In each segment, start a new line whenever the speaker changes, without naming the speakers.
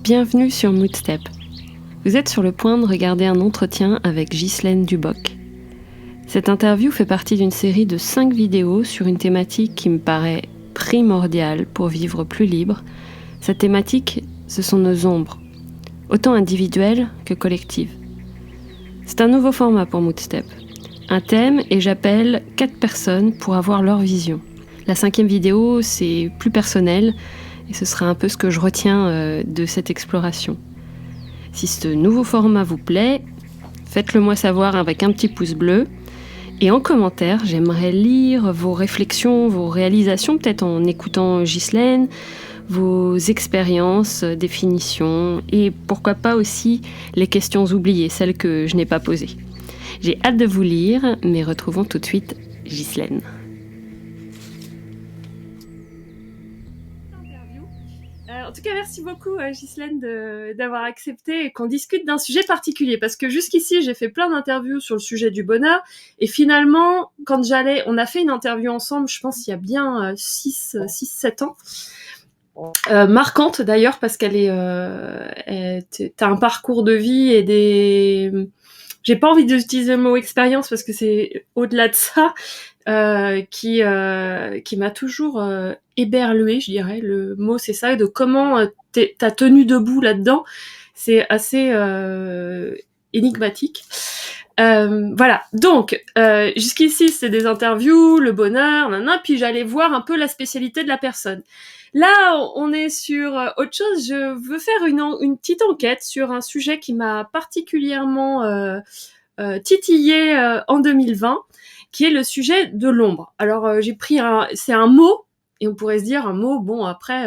Bienvenue sur Moodstep. Vous êtes sur le point de regarder un entretien avec Ghislaine Duboc. Cette interview fait partie d'une série de 5 vidéos sur une thématique qui me paraît primordiale pour vivre plus libre. Cette thématique, ce sont nos ombres, autant individuelles que collectives. C'est un nouveau format pour Moodstep. Un thème et j'appelle 4 personnes pour avoir leur vision. La 5e vidéo, c'est plus personnel et ce sera un peu ce que je retiens de cette exploration. Si ce nouveau format vous plaît, faites-le moi savoir avec un petit pouce bleu. Et en commentaire, j'aimerais lire vos réflexions, vos réalisations, peut-être en écoutant Ghislaine, vos expériences, définitions, et pourquoi pas aussi les questions oubliées, celles que je n'ai pas posées. J'ai hâte de vous lire, mais retrouvons tout de suite Ghislaine. En tout cas, merci beaucoup Ghislaine d'avoir accepté et qu'on discute d'un sujet particulier, parce que jusqu'ici, j'ai fait plein d'interviews sur le sujet du bonheur, et finalement, on a fait une interview ensemble, je pense il y a bien 6-7 ans, marquante d'ailleurs, parce qu'elle t'as un parcours de vie et j'ai pas envie d'utiliser le mot expérience parce que c'est au-delà de ça, qui m'a toujours éberluée, je dirais. Le mot, c'est ça, de comment t'as tenu debout là-dedans. C'est assez énigmatique. Voilà. Donc, jusqu'ici, c'est des interviews, le bonheur, puis j'allais voir un peu la spécialité de la personne. Là, on est sur autre chose. Je veux faire une petite enquête sur un sujet qui m'a particulièrement titillé en 2020, qui est le sujet de l'ombre. Alors, j'ai pris c'est un mot, et on pourrait se dire un mot, bon, après,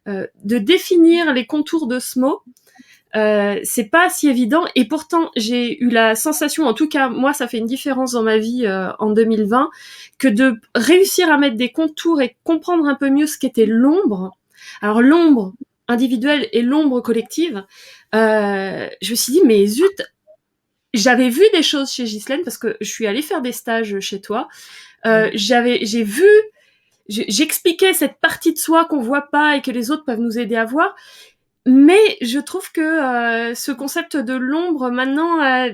de définir les contours de ce mot, c'est pas si évident, et pourtant, j'ai eu la sensation, en tout cas, moi, ça fait une différence dans ma vie en 2020, que de réussir à mettre des contours et comprendre un peu mieux ce qu'était l'ombre. Alors, l'ombre individuelle et l'ombre collective, je me suis dit, mais zut, j'avais vu des choses chez Ghislaine parce que je suis allée faire des stages chez toi. J'expliquais cette partie de soi qu'on voit pas et que les autres peuvent nous aider à voir. Mais je trouve que ce concept de l'ombre, maintenant,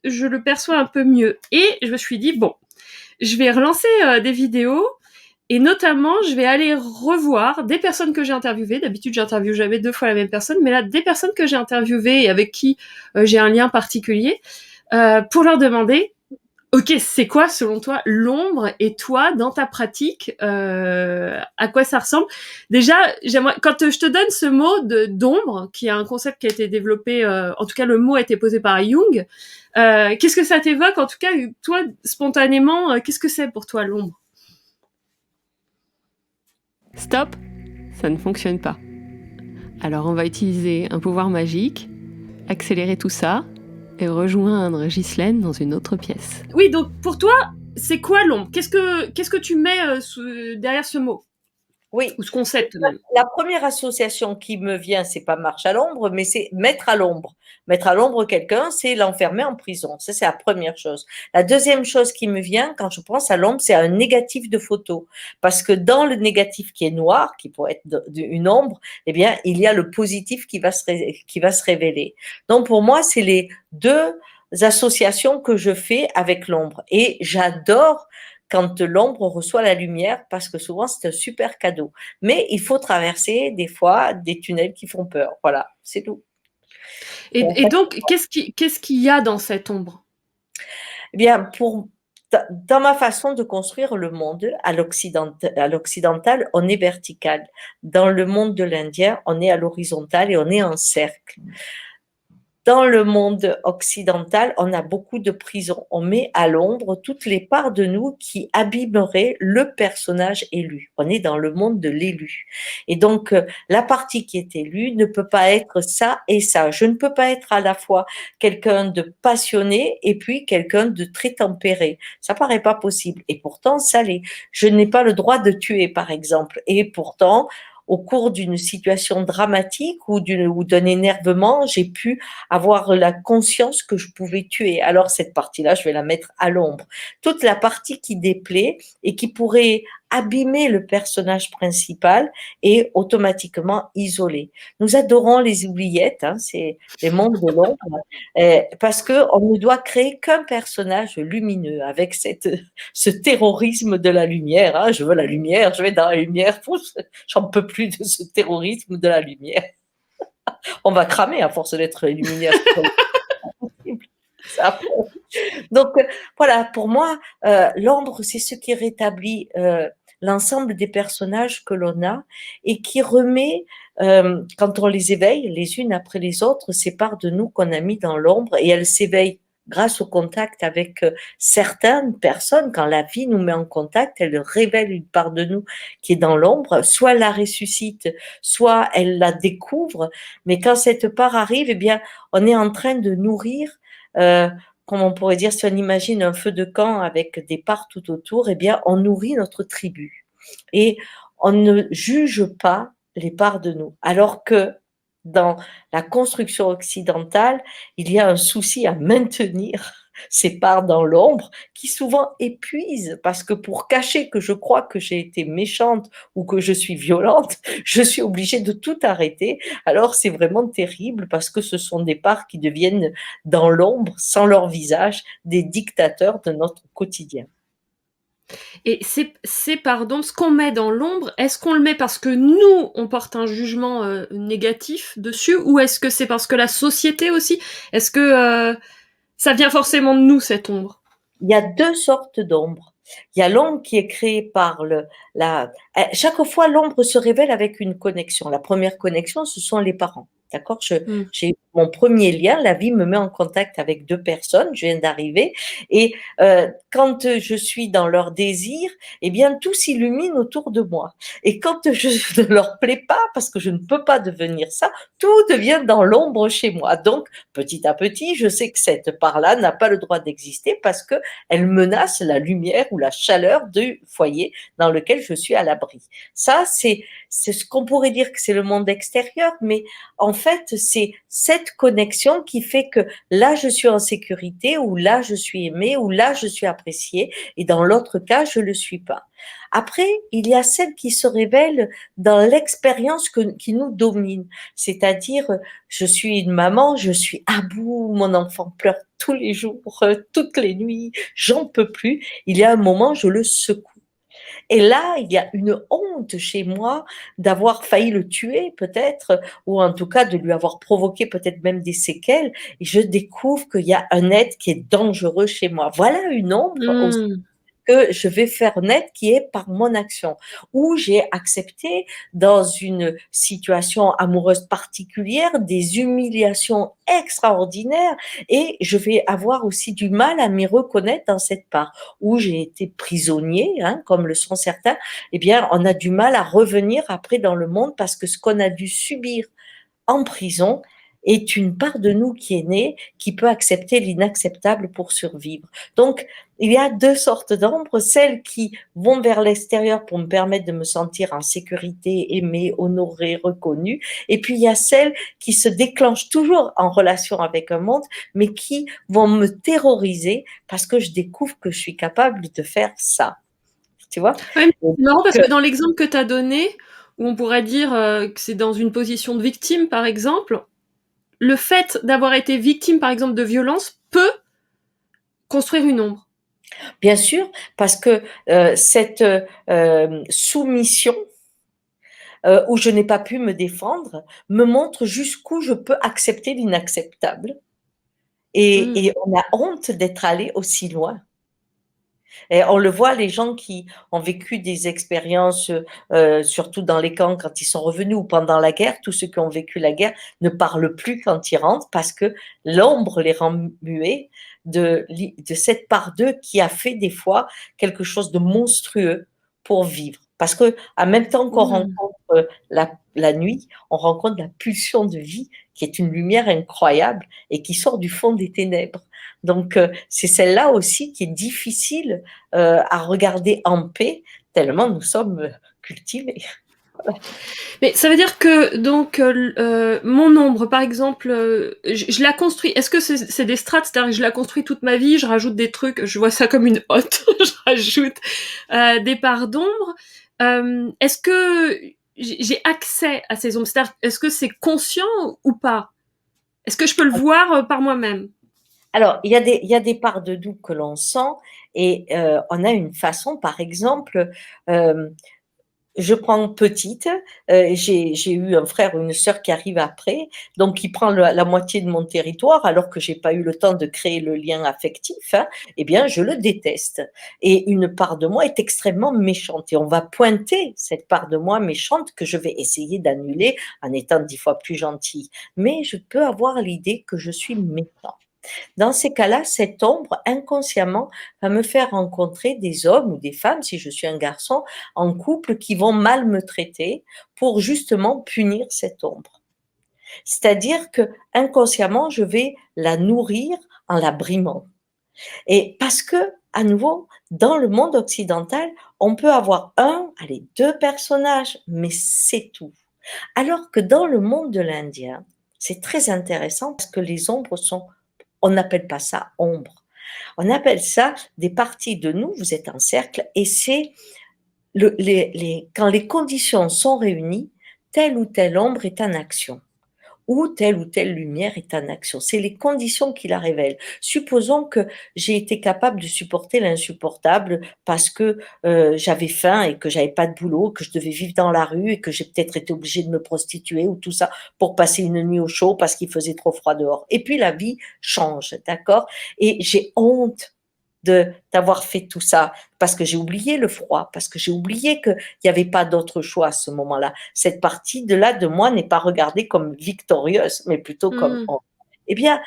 je le perçois un peu mieux. Et je me suis dit, bon, je vais relancer des vidéos. Et notamment, je vais aller revoir des personnes que j'ai interviewées. D'habitude, j'interviewe jamais 2 fois la même personne, mais là, des personnes que j'ai interviewées et avec qui j'ai un lien particulier, pour leur demander, ok, c'est quoi selon toi l'ombre, et toi, dans ta pratique, à quoi ça ressemble? Déjà, quand je te donne ce mot d'ombre, qui est un concept qui a été développé, en tout cas le mot a été posé par Jung, qu'est-ce que ça t'évoque? En tout cas, toi, spontanément, qu'est-ce que c'est pour toi l'ombre? Stop, ça ne fonctionne pas. Alors on va utiliser un pouvoir magique, accélérer tout ça et rejoindre Ghislaine dans une autre pièce. Oui, donc pour toi, c'est quoi l'ombre? Qu'est-ce que tu mets derrière ce mot?
Oui.
Ou ce concept même?
La première association qui me vient, c'est pas marche à l'ombre, mais c'est mettre à l'ombre. Mettre à l'ombre quelqu'un, c'est l'enfermer en prison. Ça, c'est la première chose. La deuxième chose qui me vient quand je pense à l'ombre, c'est un négatif de photo. Parce que dans le négatif qui est noir, qui pourrait être une ombre, eh bien, il y a le positif qui va se révéler. Donc, pour moi, c'est les deux associations que je fais avec l'ombre. Et j'adore quand l'ombre reçoit la lumière, parce que souvent c'est un super cadeau. Mais il faut traverser des fois des tunnels qui font peur. Voilà, c'est tout.
Et donc, qu'est-ce qu'il y a dans cette ombre?
Eh bien, dans ma façon de construire le monde, à l'occidental, on est vertical. Dans le monde de l'Indien, on est à l'horizontale et on est en cercle. Dans le monde occidental, on a beaucoup de prisons. On met à l'ombre toutes les parts de nous qui abîmeraient le personnage élu. On est dans le monde de l'élu. Et donc, la partie qui est élue ne peut pas être ça et ça. Je ne peux pas être à la fois quelqu'un de passionné et puis quelqu'un de très tempéré. Ça paraît pas possible. Et pourtant, ça l'est. Je n'ai pas le droit de tuer, par exemple. Et pourtant, au cours d'une situation dramatique ou d'un énervement, j'ai pu avoir la conscience que je pouvais tuer. Alors cette partie-là, je vais la mettre à l'ombre. Toute la partie qui déplaît et qui pourrait abîmer le personnage principal et automatiquement isoler. Nous adorons les oubliettes, hein, c'est les mondes de l'ombre, parce qu'on ne doit créer qu'un personnage lumineux avec ce terrorisme de la lumière. Hein. Je veux la lumière, je vais dans la lumière, j'en peux plus de ce terrorisme de la lumière. On va cramer à force d'être illuminé. Donc voilà, pour moi, l'ombre, c'est ce qui rétablit l'ensemble des personnages que l'on a et qui remet, quand on les éveille les unes après les autres, ces parts de nous qu'on a mis dans l'ombre et elles s'éveillent grâce au contact avec certaines personnes. Quand la vie nous met en contact, elle révèle une part de nous qui est dans l'ombre, soit elle la ressuscite, soit elle la découvre. Mais quand cette part arrive, eh bien, on est en train de nourrir comme on pourrait dire, si on imagine un feu de camp avec des parts tout autour, eh bien, on nourrit notre tribu. Et on ne juge pas les parts de nous. Alors que dans la construction occidentale, il y a un souci à maintenir ces parts dans l'ombre qui souvent épuisent parce que pour cacher que je crois que j'ai été méchante ou que je suis violente, je suis obligée de tout arrêter. Alors c'est vraiment terrible parce que ce sont des parts qui deviennent dans l'ombre, sans leur visage, des dictateurs de notre quotidien.
Et pardon, ce qu'on met dans l'ombre, est-ce qu'on le met parce que nous, on porte un jugement négatif dessus, ou est-ce que c'est parce que la société aussi? Est-ce que ça vient forcément de nous, cette ombre?
Il y a deux sortes d'ombres. Il y a l'ombre qui est créée par chaque fois, l'ombre se révèle avec une connexion. La première connexion, ce sont les parents. D'accord? J'ai mon premier lien, la vie me met en contact avec deux personnes, je viens d'arriver, et quand je suis dans leur désir, eh bien tout s'illumine autour de moi. Et quand je ne leur plais pas, parce que je ne peux pas devenir ça, tout devient dans l'ombre chez moi. Donc, petit à petit, je sais que cette part-là n'a pas le droit d'exister parce que elle menace la lumière ou la chaleur du foyer dans lequel je suis à l'abri. Ça, c'est ce qu'on pourrait dire que c'est le monde extérieur, mais en fait, c'est cette connexion qui fait que là, je suis en sécurité, ou là, je suis aimée, ou là, je suis appréciée, et dans l'autre cas, je le suis pas. Après, il y a celle qui se révèle dans l'expérience qui nous domine. C'est-à-dire, je suis une maman, je suis à bout, mon enfant pleure tous les jours, toutes les nuits, j'en peux plus. Il y a un moment, je le secoue. Et là, il y a une honte chez moi d'avoir failli le tuer peut-être, ou en tout cas de lui avoir provoqué peut-être même des séquelles. Et je découvre qu'il y a un être qui est dangereux chez moi. Voilà une ombre aussi que je vais faire naître qui est par mon action, où j'ai accepté dans une situation amoureuse particulière des humiliations extraordinaires et je vais avoir aussi du mal à m'y reconnaître dans cette part où j'ai été prisonnier, hein, comme le sont certains. Eh bien, on a du mal à revenir après dans le monde parce que ce qu'on a dû subir en prison est une part de nous qui est née, qui peut accepter l'inacceptable pour survivre. Donc, il y a deux sortes d'ombres, celles qui vont vers l'extérieur pour me permettre de me sentir en sécurité, aimée, honorée, reconnue, et puis il y a celles qui se déclenchent toujours en relation avec un monde, mais qui vont me terroriser parce que je découvre que je suis capable de faire ça. Tu vois?
Ouais, c'est marrant parce que dans l'exemple que tu as donné, où on pourrait dire que c'est dans une position de victime, par exemple, le fait d'avoir été victime, par exemple, de violence peut construire une ombre.
Bien sûr, parce que cette soumission où je n'ai pas pu me défendre me montre jusqu'où je peux accepter l'inacceptable. Et on a honte d'être allé aussi loin. Et on le voit, les gens qui ont vécu des expériences, surtout dans les camps quand ils sont revenus ou pendant la guerre, tous ceux qui ont vécu la guerre ne parlent plus quand ils rentrent parce que l'ombre les rend muets de cette part d'eux qui a fait des fois quelque chose de monstrueux pour vivre. Parce que en même temps qu'on rencontre la nuit, on rencontre la pulsion de vie qui est une lumière incroyable et qui sort du fond des ténèbres. Donc, c'est celle-là aussi qui est difficile à regarder en paix, tellement nous sommes cultivés.
Mais ça veut dire que donc mon ombre, par exemple, je la construis. Est-ce que c'est des strates, c'est-à-dire que je la construis toute ma vie, je rajoute des trucs, je vois ça comme une hotte, je rajoute des parts d'ombre. Est-ce que j'ai accès à ces ombres? C'est-à-dire, est-ce que c'est conscient ou pas? Est-ce que je peux le voir par moi-même?
Alors, il y a des parts de nous que l'on sent et on a une façon, par exemple, hem, je prends petite, j'ai eu un frère ou une sœur qui arrive après, donc qui prend la moitié de mon territoire alors que j'ai pas eu le temps de créer le lien affectif, hein, eh bien je le déteste et une part de moi est extrêmement méchante et on va pointer cette part de moi méchante que je vais essayer d'annuler en étant 10 fois plus gentille. Mais je peux avoir l'idée que je suis méchante. Dans ces cas-là, cette ombre, inconsciemment, va me faire rencontrer des hommes ou des femmes, si je suis un garçon, en couple, qui vont mal me traiter pour justement punir cette ombre. C'est-à-dire que inconsciemment, je vais la nourrir en la brimant. Et parce que, à nouveau, dans le monde occidental, on peut avoir un, allez, deux personnages, mais c'est tout. Alors que dans le monde de l'Indien, c'est très intéressant parce que les ombres sont, on n'appelle pas ça ombre. On appelle ça des parties de nous, vous êtes en cercle, et c'est quand les conditions sont réunies, telle ou telle ombre est en action ou telle lumière est en action. C'est les conditions qui la révèlent. Supposons que j'ai été capable de supporter l'insupportable parce que j'avais faim et que j'avais pas de boulot, que je devais vivre dans la rue et que j'ai peut-être été obligée de me prostituer ou tout ça pour passer une nuit au chaud parce qu'il faisait trop froid dehors. Et puis la vie change, d'accord? Et j'ai honte d'avoir fait tout ça parce que j'ai oublié le froid, parce que j'ai oublié qu'il n'y avait pas d'autre choix à ce moment-là. Cette partie de là de moi n'est pas regardée comme victorieuse, mais plutôt comme
Mm.
honte. Eh bien,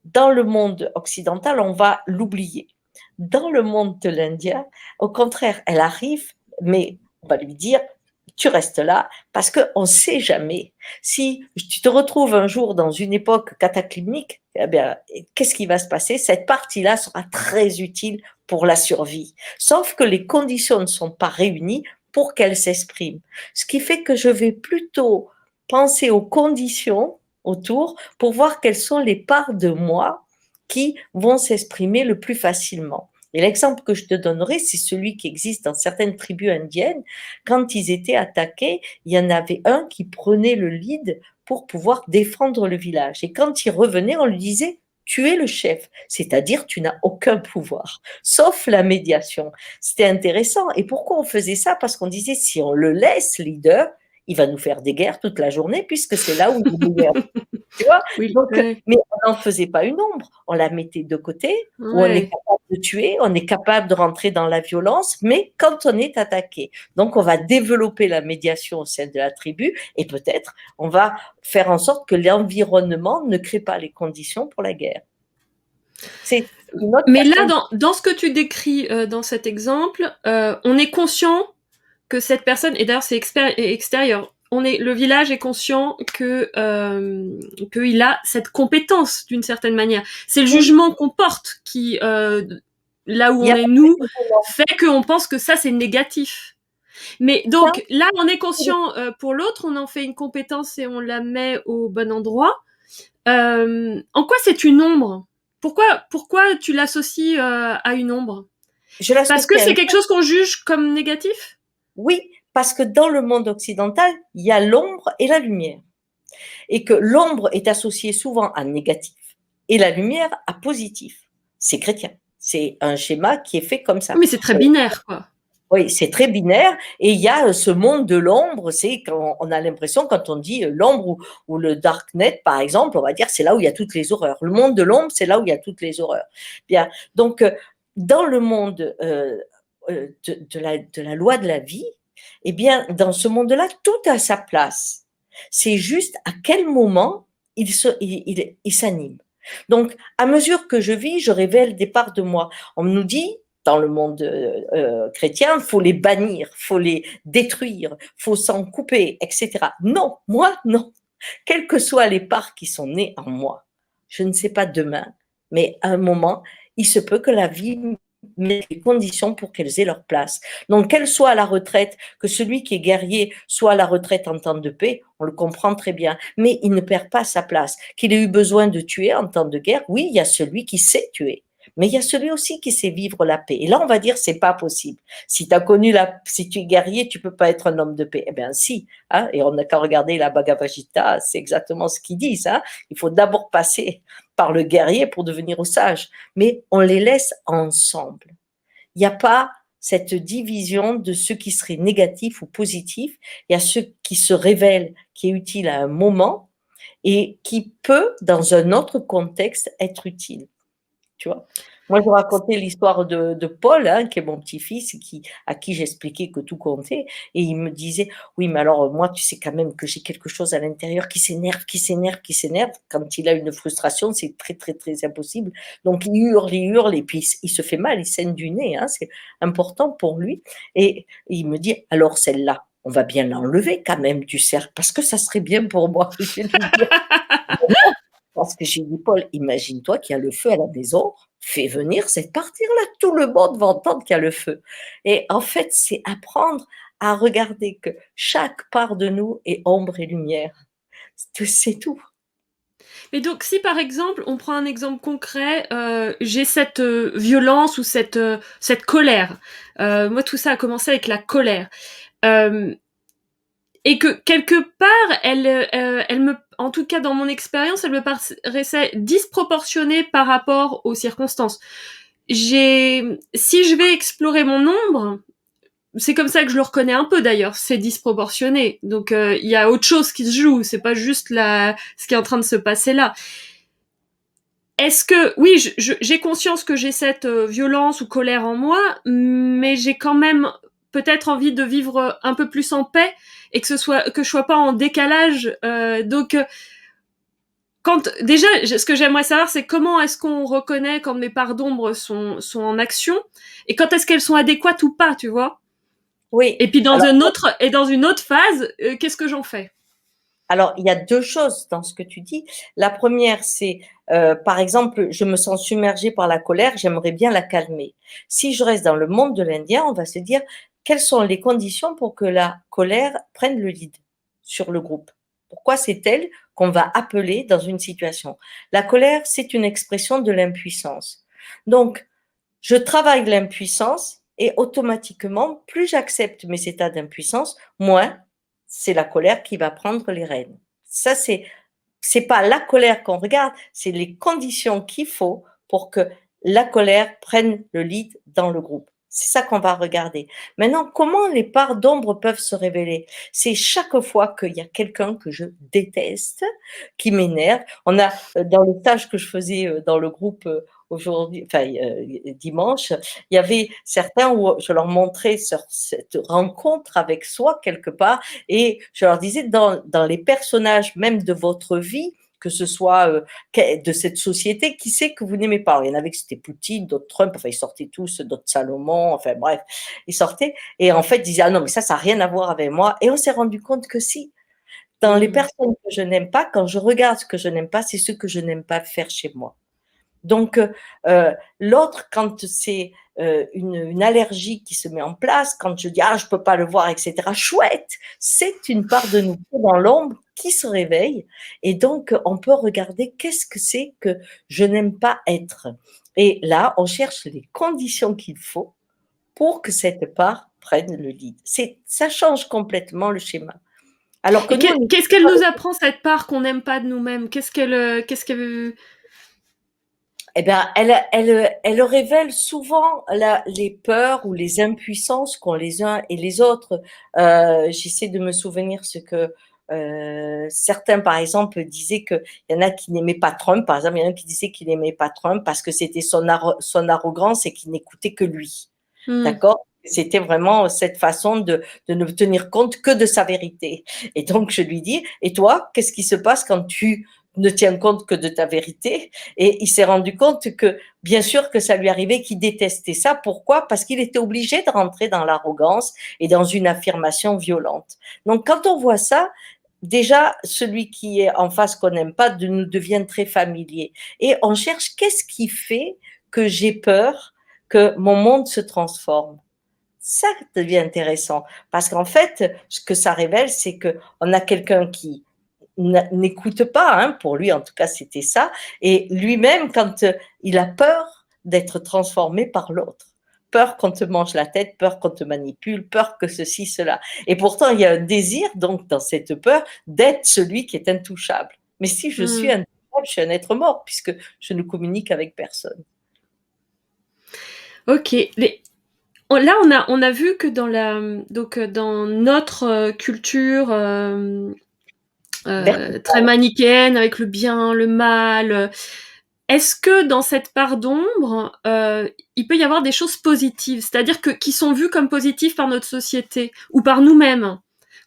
dans le monde occidental, on va l'oublier. Dans le monde de l'Indien, au contraire, elle arrive, mais on va lui dire, tu restes là, parce qu'on ne sait jamais. Si tu te retrouves un jour dans une époque cataclysmique, eh bien, qu'est-ce qui va se passer? Cette partie-là sera très utile pour la survie. Sauf que les conditions ne sont pas réunies pour qu'elle s'exprime. Ce qui fait que je vais plutôt penser aux conditions autour pour voir quelles sont les parts de moi qui vont s'exprimer le plus facilement. Et l'exemple que je te donnerai, c'est celui qui existe dans certaines tribus indiennes. Quand ils étaient attaqués, il y en avait un qui prenait le lead pour pouvoir défendre le village. Et quand il revenait, on lui disait, tu es le chef, c'est-à-dire tu n'as aucun pouvoir, sauf la médiation. C'était intéressant. Et pourquoi on faisait ça? Parce qu'on disait, si on le laisse leader, il va nous faire des guerres toute la journée puisque c'est là où il est meilleur. Tu vois?
Oui,
Donc,
ouais,
mais on n'en faisait pas une ombre, on la mettait de côté, où on est
ouais.
capable de tuer, on est capable de rentrer dans la violence, mais quand on est attaqué. Donc, on va développer la médiation au sein de la tribu et peut-être on va faire en sorte que l'environnement ne crée pas les conditions pour la guerre. C'est une autre
Mais là,
façon.
dans ce que tu décris dans cet exemple, on est conscient que cette personne, et d'ailleurs c'est extérieur, le village est conscient que qu'il a cette compétence d'une certaine manière. C'est le
Oui,
jugement qu'on porte qui, là où
il y
on
a
est
pas
nous,
de violence.
fait qu'on pense que ça c'est négatif. Mais
Ça,
donc là, on est conscient pour l'autre, on en fait une compétence et on la met au bon endroit. En quoi c'est une ombre? Pourquoi tu l'associes à une ombre?
je
Parce que
l'associe à
c'est
un.
quelque chose qu'on juge comme négatif?
Oui, parce que dans le monde occidental, il y a l'ombre et la lumière. Et que l'ombre est associée souvent à négatif et la lumière à positif. C'est chrétien. C'est un schéma qui est fait comme ça.
Mais c'est très binaire, quoi.
Oui, c'est très binaire et il y a ce monde de l'ombre, c'est quand on a l'impression quand on dit l'ombre ou le darknet par exemple, on va dire c'est là où il y a toutes les horreurs. Le monde de l'ombre, c'est là où il y a toutes les horreurs. Bien, donc dans le monde de la loi de la vie, eh bien dans ce monde-là, tout a sa place. C'est juste à quel moment il s'anime. Donc, à mesure que je vis, je révèle des parts de moi. On nous dit, dans le monde chrétien, faut les bannir, faut les détruire, faut s'en couper, etc. Non, moi, non. Quelles que soient les parts qui sont nées en moi, je ne sais pas demain, mais à un moment, il se peut que la vie mettre les conditions pour qu'elles aient leur place. Donc, qu'elle soit à la retraite, que celui qui est guerrier soit à la retraite en temps de paix, on le comprend très bien, mais il ne perd pas sa place. Qu'il ait eu besoin de tuer en temps de guerre, oui, il y a celui qui sait tuer. Mais il y a celui aussi qui sait vivre la paix. Et là, on va dire, c'est pas possible. Si si tu es guerrier, tu peux pas être un homme de paix. Eh bien, si, hein, et on n'a qu'à regarder la Bhagavad Gita, c'est exactement ce qu'ils disent, hein. Il faut d'abord passer par le guerrier pour devenir au sage. Mais on les laisse ensemble. Il n'y a pas cette division de ceux qui seraient négatifs ou positifs. Il y a ceux qui se révèlent, qui est utile à un moment et qui peut, dans un autre contexte, être utile. Tu vois? Moi, je racontais l'histoire de Paul, hein, qui est mon petit-fils, à qui j'expliquais que tout comptait. Et il me disait, oui, mais alors, moi, tu sais quand même que j'ai quelque chose à l'intérieur qui s'énerve, qui s'énerve, qui s'énerve. Quand il a une frustration, c'est très, très, très impossible. Donc, il hurle, et puis il se fait mal, il saigne du nez, hein, c'est important pour lui. Et il me dit, alors celle-là, on va bien l'enlever quand même du cercle, parce que ça serait bien pour moi. Je lui dis, parce que j'ai dit, Paul, imagine-toi qu'il y a le feu à la maison, fais venir cette partie-là, tout le monde va entendre qu'il y a le feu. Et en fait, c'est apprendre à regarder que chaque part de nous est ombre et lumière. C'est tout.
Mais donc, si par exemple, on prend un exemple concret, j'ai cette violence ou cette colère. Moi, tout ça a commencé avec la colère. Euh, et que quelque part, elle me, en tout cas dans mon expérience, elle me paraissait disproportionnée par rapport aux circonstances. Si je vais explorer mon ombre, c'est comme ça que je le reconnais un peu d'ailleurs, c'est disproportionné. Donc il y a autre chose qui se joue, c'est pas juste ce qui est en train de se passer là. Est-ce que, oui, j'ai conscience que j'ai cette violence ou colère en moi, mais j'ai quand même peut-être envie de vivre un peu plus en paix et que je sois pas en décalage. Donc, déjà, ce que j'aimerais savoir, c'est comment est-ce qu'on reconnaît quand mes parts d'ombre sont en action et quand est-ce qu'elles sont adéquates ou pas, tu vois.
Oui.
Et puis dans une autre phase, qu'est-ce que j'en fais?
Alors, il y a deux choses dans ce que tu dis. La première, c'est, par exemple, je me sens submergée par la colère, j'aimerais bien la calmer. Si je reste dans le monde de l'Indien, on va se dire, quelles sont les conditions pour que la colère prenne le lead sur le groupe? Pourquoi c'est elle qu'on va appeler dans une situation? La colère, c'est une expression de l'impuissance. Donc, je travaille l'impuissance et automatiquement, plus j'accepte mes états d'impuissance, moins c'est la colère qui va prendre les rênes. Ça, c'est pas la colère qu'on regarde, c'est les conditions qu'il faut pour que la colère prenne le lead dans le groupe. C'est ça qu'on va regarder. Maintenant, comment les parts d'ombre peuvent se révéler? C'est chaque fois qu'il y a quelqu'un que je déteste, qui m'énerve. On a, dans le stage que je faisais dans le groupe aujourd'hui, enfin dimanche, il y avait certains où je leur montrais cette rencontre avec soi quelque part et je leur disais dans les personnages même de votre vie, que ce soit de cette société, qui sait que vous n'aimez pas. Alors, il y en avait que c'était Poutine, d'autres Trump, enfin ils sortaient tous, d'autres Salomon, enfin bref, ils sortaient et en fait ils disaient ah non mais ça n'a rien à voir avec moi et on s'est rendu compte que si. Dans les personnes que je n'aime pas, quand je regarde ce que je n'aime pas, c'est ce que je n'aime pas faire chez moi. Donc, l'autre, quand c'est une allergie qui se met en place, quand je dis ah je peux pas le voir, etc. Chouette, c'est une part de nous dans l'ombre qui se réveille et donc on peut regarder qu'est-ce que c'est que je n'aime pas être. Et là, on cherche les conditions qu'il faut pour que cette part prenne le lead. Ça change complètement le schéma. Alors que
Et
nous,
qu'est-ce qu'elle nous apprend cette part qu'on n'aime pas de nous-mêmes? Qu'est-ce qu'elle
eh bien, elle révèle souvent les peurs ou les impuissances qu'ont les uns et les autres. J'essaie de me souvenir ce que certains, par exemple, disaient qu'il y en a qui n'aimaient pas Trump. Par exemple, il y en a qui disaient qu'il n'aimait pas Trump parce que c'était son arrogance et qu'il n'écoutait que lui. D'accord? C'était vraiment cette façon de ne tenir compte que de sa vérité. Et donc, je lui dis, et toi, qu'est-ce qui se passe quand tu ne tiens compte que de ta vérité? Et il s'est rendu compte que, bien sûr, que ça lui arrivait, qu'il détestait ça. Pourquoi? Parce qu'il était obligé de rentrer dans l'arrogance et dans une affirmation violente. Donc, quand on voit ça, déjà, celui qui est en face qu'on n'aime pas nous devient très familier. Et on cherche qu'est-ce qui fait que j'ai peur, que mon monde se transforme. Ça devient intéressant parce qu'en fait, ce que ça révèle, c'est qu'on a quelqu'un qui n'écoute pas, hein, pour lui en tout cas c'était ça, et lui-même quand il a peur d'être transformé par l'autre, peur qu'on te mange la tête, peur qu'on te manipule, peur que ceci, cela. Et pourtant il y a un désir donc dans cette peur d'être celui qui est intouchable. Mais si je suis intouchable, je suis un être mort puisque je ne communique avec personne.
Ok. Là, on a vu que dans notre culture très manichéenne, avec le bien, le mal, est-ce que dans cette part d'ombre, il peut y avoir des choses positives, c'est-à-dire qui sont vues comme positives par notre société ou par nous-mêmes,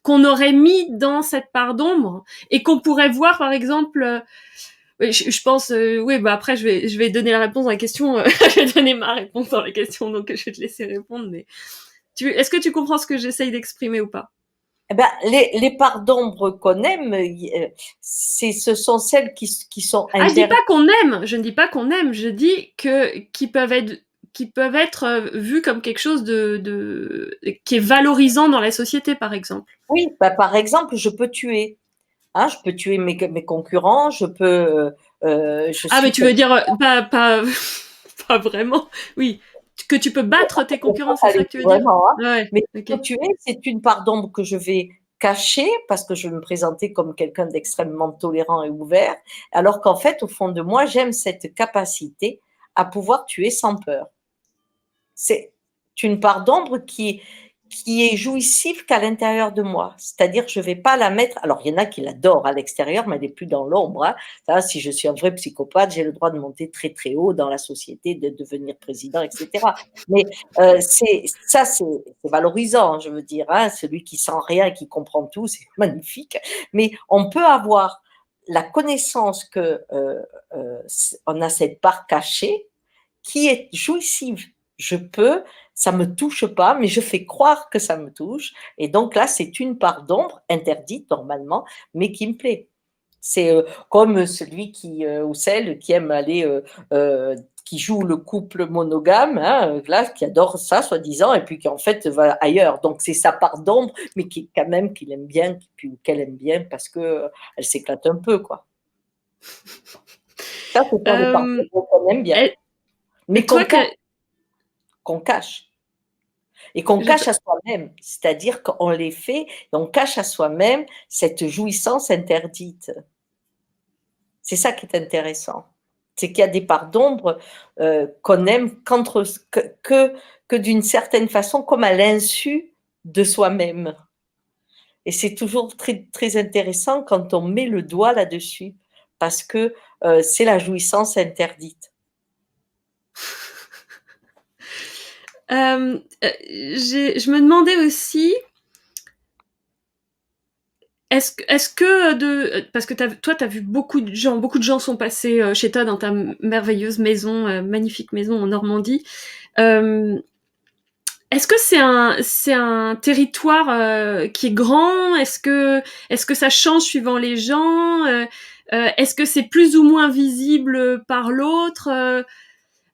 qu'on aurait mis dans cette part d'ombre et qu'on pourrait voir, par exemple. Je pense, oui, bah après je vais donner la réponse dans la question. Je vais donner ma réponse dans la question, donc je vais te laisser répondre. Mais est-ce que tu comprends ce que j'essaye d'exprimer ou pas?
Eh ben, les parts d'ombre qu'on aime, ce sont celles qui sont
Ah, je dis pas
interdites.
qu'on aime, je ne dis pas qu'on aime, je dis qui peuvent être vues comme quelque chose qui est valorisant dans la société, par exemple.
Oui, bah, par exemple, je peux tuer. Hein, je peux tuer mes concurrents, je peux, je
Ah, mais
suis
tu veux
quelqu'un
dire pas pas vraiment. Oui, que tu peux battre tes concurrents, c'est ça que tu veux dire?
vraiment, hein.
Ouais,
Mais
ok.
tuer, c'est une part d'ombre que je vais cacher parce que je veux me présenter comme quelqu'un d'extrêmement tolérant et ouvert, alors qu'en fait, au fond de moi, j'aime cette capacité à pouvoir tuer sans peur. C'est une part d'ombre qui est jouissive qu'à l'intérieur de moi. C'est-à-dire que je ne vais pas la mettre. Alors, il y en a qui l'adorent à l'extérieur, mais elle n'est plus dans l'ombre. Hein. Ça, si je suis un vrai psychopathe, j'ai le droit de monter très, très haut dans la société, de devenir président, etc. Mais c'est valorisant, hein, je veux dire. Hein. Celui qui sent rien et qui comprend tout, c'est magnifique. Mais on peut avoir la connaissance que on a cette part cachée qui est jouissive. Je peux, ça me touche pas, mais je fais croire que ça me touche. Et donc là, c'est une part d'ombre interdite normalement, mais qui me plaît. C'est comme celui qui ou celle qui aime aller, qui joue le couple monogame, hein, là, qui adore ça, soi-disant, et puis qui en fait va ailleurs. Donc c'est sa part d'ombre, mais qui quand même qu'il aime bien, puis qu'elle aime bien parce que elle s'éclate un peu, quoi. Ça, c'est pour les parts
Euh,
d'ombre qu'on aime bien,
et,
mais
toi,
qu'on cache. Et qu'on
je,
cache à soi-même, c'est-à-dire qu'on les fait et on cache à soi-même cette jouissance interdite. C'est ça qui est intéressant. C'est qu'il y a des parts d'ombre qu'on aime que d'une certaine façon, comme à l'insu de soi-même. Et c'est toujours très, très intéressant quand on met le doigt là-dessus, parce que c'est la jouissance interdite.
je me demandais aussi, est-ce que parce que toi, t'as vu beaucoup de gens sont passés chez toi dans ta merveilleuse maison, magnifique maison en Normandie. Euh, Est-ce que c'est un territoire qui est grand? Est-ce que ça change suivant les gens? Est-ce que c'est plus ou moins visible par l'autre?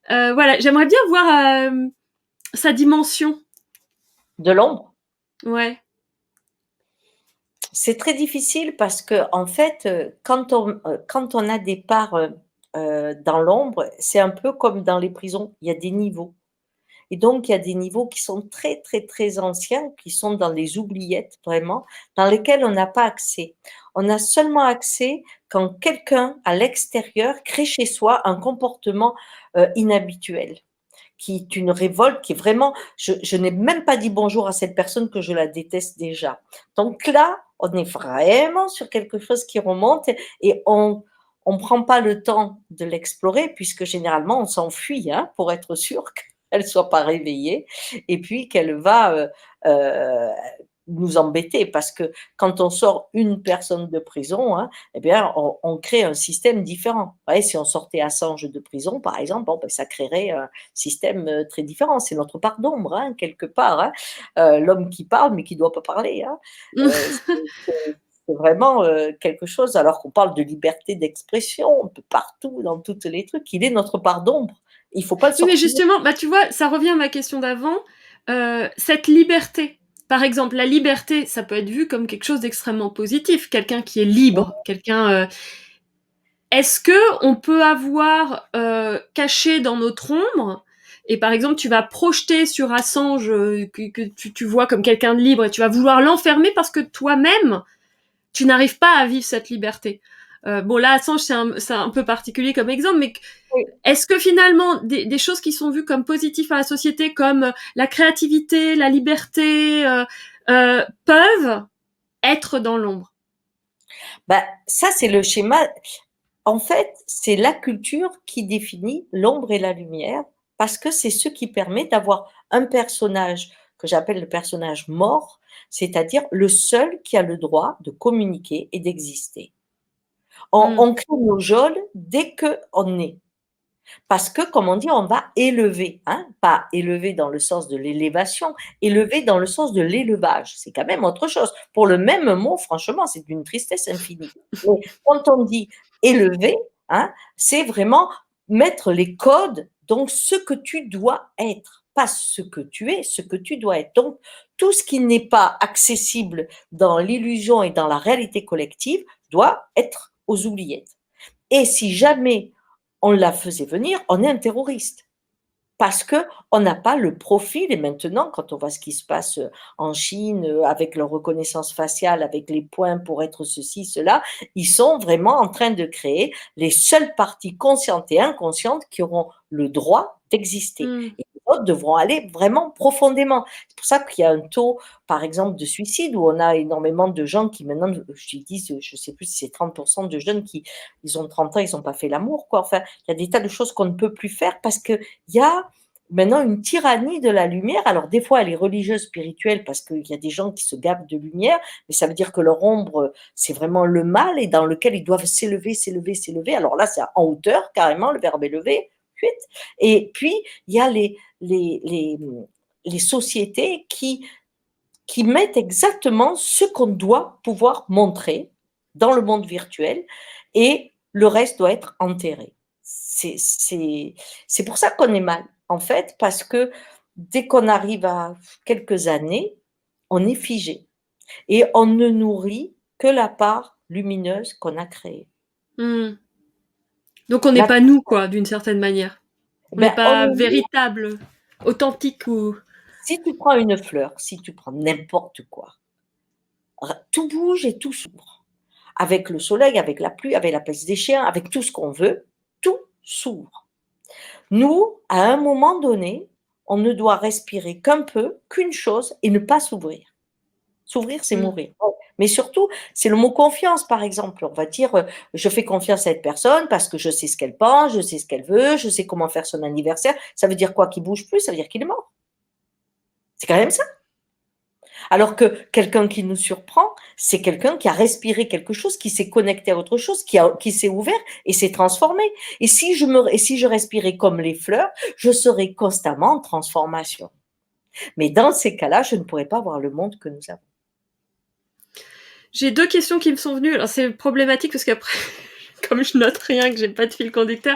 Voilà, j'aimerais bien voir sa dimension.
De l'ombre,
Ouais.
c'est très difficile parce que en fait, quand on a des parts dans l'ombre, c'est un peu comme dans les prisons, il y a des niveaux. Et donc, il y a des niveaux qui sont très, très, très anciens, qui sont dans les oubliettes, vraiment, dans lesquels on n'a pas accès. On a seulement accès quand quelqu'un, à l'extérieur, crée chez soi un comportement inhabituel, qui est une révolte, qui est vraiment, je n'ai même pas dit bonjour à cette personne que je la déteste déjà. Donc là, on est vraiment sur quelque chose qui remonte et on prend pas le temps de l'explorer puisque généralement on s'enfuit hein, pour être sûr qu'elle soit pas réveillée et puis qu'elle va euh, nous embêter parce que quand on sort une personne de prison, hein, eh bien, on crée un système différent. Vous voyez, si on sortait Assange de prison, par exemple, bon, ben, ça créerait un système très différent. C'est notre part d'ombre, hein, quelque part. Hein. L'homme qui parle, mais qui ne doit pas parler. Hein. C'est vraiment quelque chose, alors qu'on parle de liberté d'expression un peu partout, dans tous les trucs, il est notre part d'ombre. Il faut pas le
Oui, mais
sortir.
justement, bah, tu vois, ça revient à ma question d'avant. Cette liberté, par exemple, la liberté, ça peut être vu comme quelque chose d'extrêmement positif. Quelqu'un qui est libre, quelqu'un. Est-ce que on peut avoir caché dans notre ombre, et par exemple, tu vas projeter sur Assange que tu vois comme quelqu'un de libre et tu vas vouloir l'enfermer parce que toi-même, tu n'arrives pas à vivre cette liberté. Bon, là, Assange, c'est un peu particulier comme exemple, mais
Oui.
est-ce que finalement, des choses qui sont vues comme positives à la société, comme la créativité, la liberté, peuvent être dans l'ombre?
Ben, ça, c'est le schéma. En fait, c'est la culture qui définit l'ombre et la lumière, parce que c'est ce qui permet d'avoir un personnage que j'appelle le personnage mort, c'est-à-dire le seul qui a le droit de communiquer et d'exister.
Mm.
On crée nos geôles dès qu'on est. Parce que, comme on dit, on va élever, hein, pas élever dans le sens de l'élévation, élever dans le sens de l'élevage. C'est quand même autre chose. Pour le même mot, franchement, c'est d'une tristesse infinie. Mais quand on dit élever, hein, c'est vraiment mettre les codes, donc ce que tu dois être, pas ce que tu es, ce que tu dois être. Donc, tout ce qui n'est pas accessible dans l'illusion et dans la réalité collective doit être aux oubliettes. Et si jamais on la faisait venir, on est un terroriste. Parce qu'on n'a pas le profil, et maintenant, quand on voit ce qui se passe en Chine, avec leur reconnaissance faciale, avec les points pour être ceci, cela, ils sont vraiment en train de créer les seules parties conscientes et inconscientes qui auront le droit d'exister.
Mm.
Et les autres devront aller vraiment profondément. C'est pour ça qu'il y a un taux, par exemple, de suicide, où on a énormément de gens qui maintenant, je dis, je ne sais plus si c'est 30% de jeunes qui, ils ont 30 ans, ils n'ont pas fait l'amour, quoi. Enfin, il y a des tas de choses qu'on ne peut plus faire parce qu'il y a maintenant une tyrannie de la lumière. Alors des fois, elle est religieuse, spirituelle, parce qu'il y a des gens qui se gavent de lumière, mais ça veut dire que leur ombre, c'est vraiment le mal et dans lequel ils doivent s'élever, s'élever, s'élever. Alors là, c'est en hauteur, carrément, le verbe élever. Et puis, il y a les sociétés qui mettent exactement ce qu'on doit pouvoir montrer dans le monde virtuel et le reste doit être enterré. C'est pour ça qu'on est mal, en fait, parce que dès qu'on arrive à quelques années, on est figé et on ne nourrit que la part lumineuse qu'on a créée.
Mm. Donc on n'est
La,
pas nous, quoi, d'une certaine manière. On n'est
ben,
pas véritable, authentique ou.
si tu prends une fleur, si tu prends n'importe quoi, tout bouge et tout s'ouvre. Avec le soleil, avec la pluie, avec la peste des chiens, avec tout ce qu'on veut, tout s'ouvre. Nous, à un moment donné, on ne doit respirer qu'un peu, qu'une chose, et ne pas s'ouvrir. S'ouvrir, c'est
Mm.
mourir. Mais surtout, c'est le mot confiance, par exemple. On va dire, je fais confiance à cette personne parce que je sais ce qu'elle pense, je sais ce qu'elle veut, je sais comment faire son anniversaire. Ça veut dire quoi? Qu'il bouge plus? Ça veut dire qu'il est mort. C'est quand même ça. Alors que quelqu'un qui nous surprend, c'est quelqu'un qui a respiré quelque chose, qui s'est connecté à autre chose, qui s'est ouvert et s'est transformé. Et si je respirais comme les fleurs, je serais constamment en transformation. Mais dans ces cas-là, je ne pourrais pas voir le monde que nous avons.
J'ai deux questions qui me sont venues. Alors c'est problématique parce qu'après, comme je note rien, que j'ai pas de fil conducteur,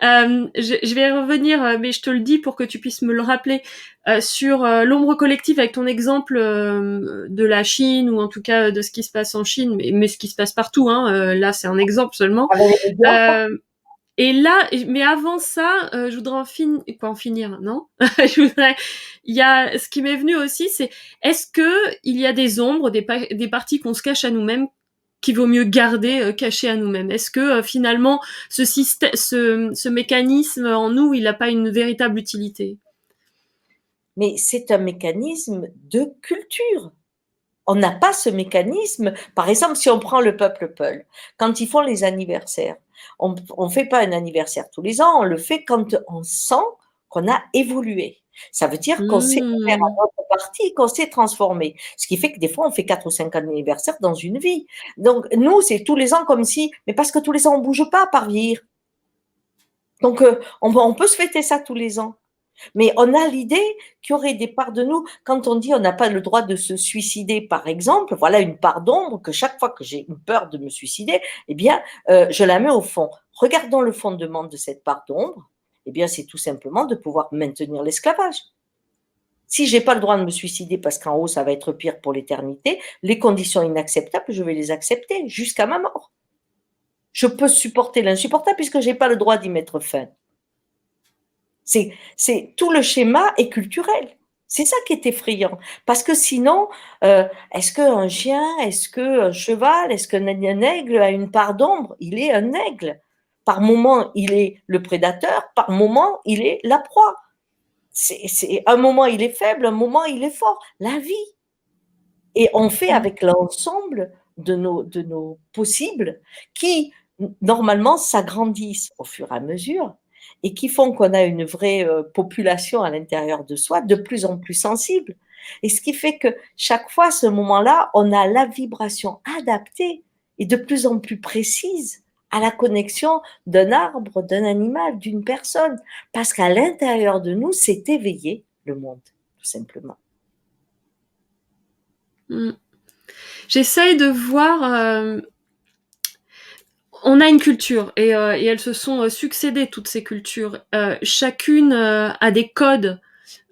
je vais revenir, mais je te le dis pour que tu puisses me le rappeler, sur l'ombre collective avec ton exemple de la Chine ou en tout cas de ce qui se passe en Chine, mais ce qui se passe partout. Hein, là, c'est un exemple seulement.
Avec les médias,
Euh, et là, mais avant ça, je voudrais en finir, non? Je voudrais. Il y a ce qui m'est venu aussi, c'est est-ce que il y a des ombres, des parties qu'on se cache à nous-mêmes qu'il vaut mieux garder cachées à nous-mêmes. Est-ce que finalement ce mécanisme en nous, il n'a pas une véritable utilité?
mais c'est un mécanisme de culture. On n'a pas ce mécanisme. Par exemple, si on prend le peuple Peul, quand ils font les anniversaires, on ne fait pas un anniversaire tous les ans, on le fait quand on sent qu'on a évolué. Ça veut dire qu'on s'est ouvert à
Mmh.
notre partie, qu'on s'est transformé. Ce qui fait que des fois, on fait 4 ou 5 anniversaires dans une vie. Donc, nous, c'est tous les ans comme si, mais parce que tous les ans, on ne bouge pas par vieillir. Donc, on peut se fêter ça tous les ans. Mais on a l'idée qu'il y aurait des parts de nous, quand on dit on n'a pas le droit de se suicider, par exemple, voilà une part d'ombre que chaque fois que j'ai une peur de me suicider, eh bien, je la mets au fond. Regardons le fondement de cette part d'ombre Eh bien, c'est tout simplement de pouvoir maintenir l'esclavage. Si j'ai pas le droit de me suicider parce qu'en haut, ça va être pire pour l'éternité, les conditions inacceptables, je vais les accepter jusqu'à ma mort. Je peux supporter l'insupportable puisque j'ai pas le droit d'y mettre fin. C'est tout le schéma est culturel. C'est ça qui est effrayant. Parce que sinon, est-ce qu'un chien, est-ce qu'un cheval, est-ce qu'un aigle a une part d'ombre? Il est un aigle. Par moment, il est le prédateur, par moment, il est la proie. Un moment, il est faible, un moment, il est fort. La vie. Et on fait avec l'ensemble de nos possibles qui, normalement, s'agrandissent au fur et à mesure et qui font qu'on a une vraie population à l'intérieur de soi de plus en plus sensible. Et ce qui fait que chaque fois, à ce moment-là, on a la vibration adaptée et de plus en plus précise à la connexion d'un arbre, d'un animal, d'une personne. Parce qu'à l'intérieur de nous, c'est éveillé le monde, tout simplement.
J'essaye de voir. On a une culture et elles se sont succédées, toutes ces cultures. Chacune a des codes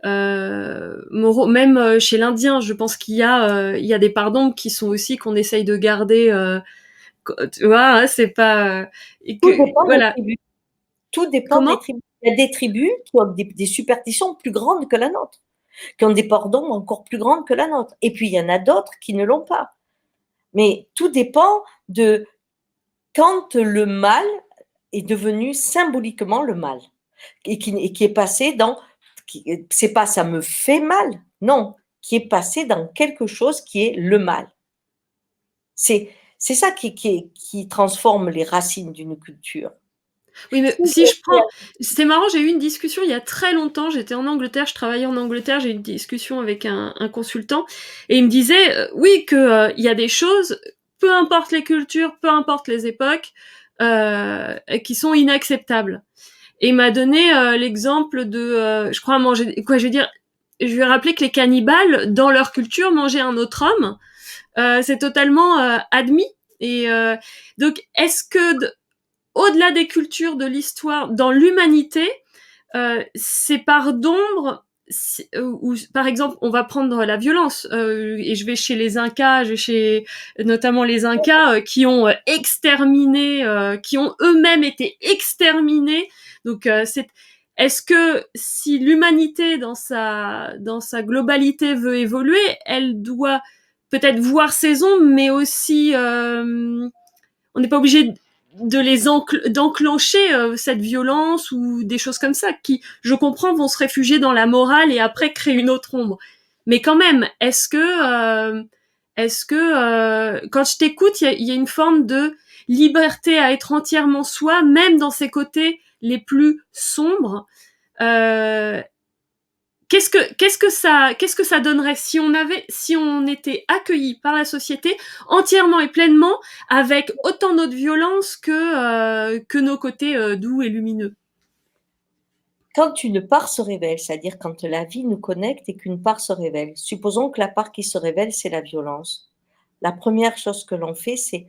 moraux. Même chez l'Indien, je pense qu'il y a des pardons qui sont aussi qu'on essaye de garder. Tu vois, hein, c'est pas.
Tout dépend
voilà.
des tribus. Tout dépend
Comment?
des tribus. Il y a des tribus qui ont des superstitions plus grandes que la nôtre, qui ont des pardons encore plus grandes que la nôtre. Et puis, il y en a d'autres qui ne l'ont pas. Mais tout dépend de quand le mal est devenu symboliquement le mal et qui est passé dans, c'est pas ça me fait mal, non, qui est passé dans quelque chose qui est le mal. C'est ça qui transforme les racines d'une culture.
Oui, mais si je prends, c'est marrant, j'ai eu une discussion il y a très longtemps, j'étais en Angleterre, je travaillais en Angleterre, j'ai eu une discussion avec un consultant, et il me disait, oui, que il y a des choses, peu importe les cultures, peu importe les époques, qui sont inacceptables. Et il m'a donné l'exemple de, je crois, manger, quoi, je veux dire, je lui ai rappelé que les cannibales, dans leur culture, manger un autre homme, c'est totalement admis. Et donc, est-ce que au-delà des cultures, de l'histoire, dans l'humanité, ces parts d'ombre, où, par exemple, on va prendre la violence, et je vais chez les Incas, je vais chez notamment les Incas qui ont exterminé, qui ont eux-mêmes été exterminés. Donc, est-ce que si l'humanité dans sa globalité veut évoluer, elle doit peut-être voir ses ombres, mais aussi on n'est pas obligé de d'enclencher cette violence ou des choses comme ça qui, je comprends, vont se réfugier dans la morale et après créer une autre ombre. Mais quand même, est-ce que quand je t'écoute, il y a une forme de liberté à être entièrement soi, même dans ses côtés les plus sombres. Qu'est-ce que ça donnerait si on était accueilli par la société entièrement et pleinement avec autant notre violence que nos côtés doux et lumineux?
Quand une part se révèle, c'est-à-dire quand la vie nous connecte et qu'une part se révèle, supposons que la part qui se révèle, c'est la violence. La première chose que l'on fait, c'est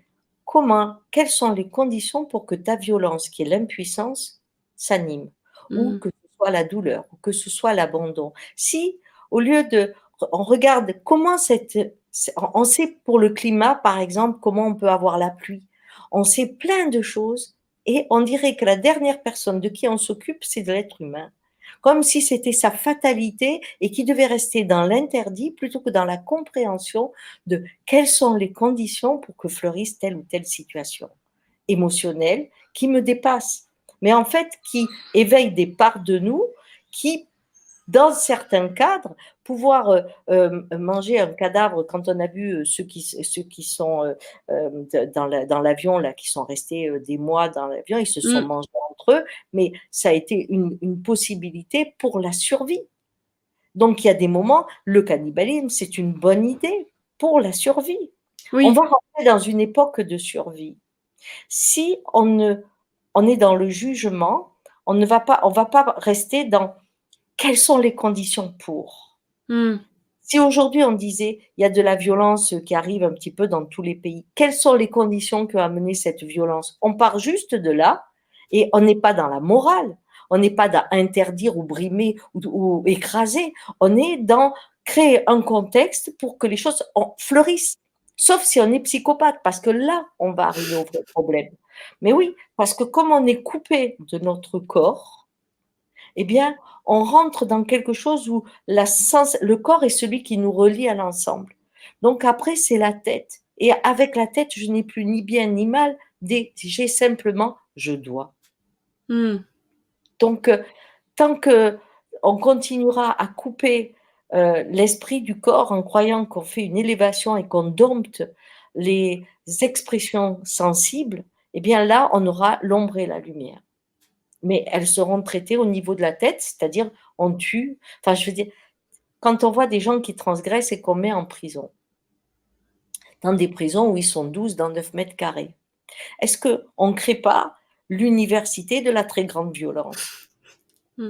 quelles sont les conditions pour que ta violence, qui est l'impuissance, s'anime, ou que ce soit la douleur, ou que ce soit l'abandon. Si, au lieu de, on regarde on sait pour le climat, par exemple, comment on peut avoir la pluie. On sait plein de choses et on dirait que la dernière personne de qui on s'occupe, c'est de l'être humain. Comme si c'était sa fatalité et qui devait rester dans l'interdit plutôt que dans la compréhension de quelles sont les conditions pour que fleurisse telle ou telle situation émotionnelle qui me dépasse, mais en fait qui éveille des parts de nous qui, dans certains cadres, pouvoir manger un cadavre, quand on a vu ceux qui sont dans l'avion, là, qui sont restés des mois dans l'avion, ils se sont mangés entre eux, mais ça a été une possibilité pour la survie. Donc, il y a des moments, le cannibalisme, c'est une bonne idée pour la survie.
Oui.
On va rentrer dans une époque de survie. Si on est dans le jugement, on ne va pas rester dans quelles sont les conditions pour. Si aujourd'hui on disait il y a de la violence qui arrive un petit peu dans tous les pays, quelles sont les conditions qui ont amené cette violence? On part juste de là et on n'est pas dans la morale. On n'est pas dans interdire ou brimer ou écraser. On est dans créer un contexte pour que les choses fleurissent. Sauf si on est psychopathe, parce que là, on va arriver au vrai problème. Mais oui, parce que comme on est coupé de notre corps, eh bien, on rentre dans quelque chose où le corps est celui qui nous relie à l'ensemble. Donc après, c'est la tête. Et avec la tête, je n'ai plus ni bien ni mal, j'ai simplement je dois. Donc, tant que on continuera à couper l'esprit du corps en croyant qu'on fait une élévation et qu'on dompte les expressions sensibles, eh bien là, on aura l'ombre et la lumière. Mais elles seront traitées au niveau de la tête, c'est-à-dire on tue. Enfin, je veux dire, quand on voit des gens qui transgressent et qu'on met en prison, dans des prisons où ils sont 12 dans 9 mètres carrés, est-ce qu'on ne crée pas l'université de la très grande violence?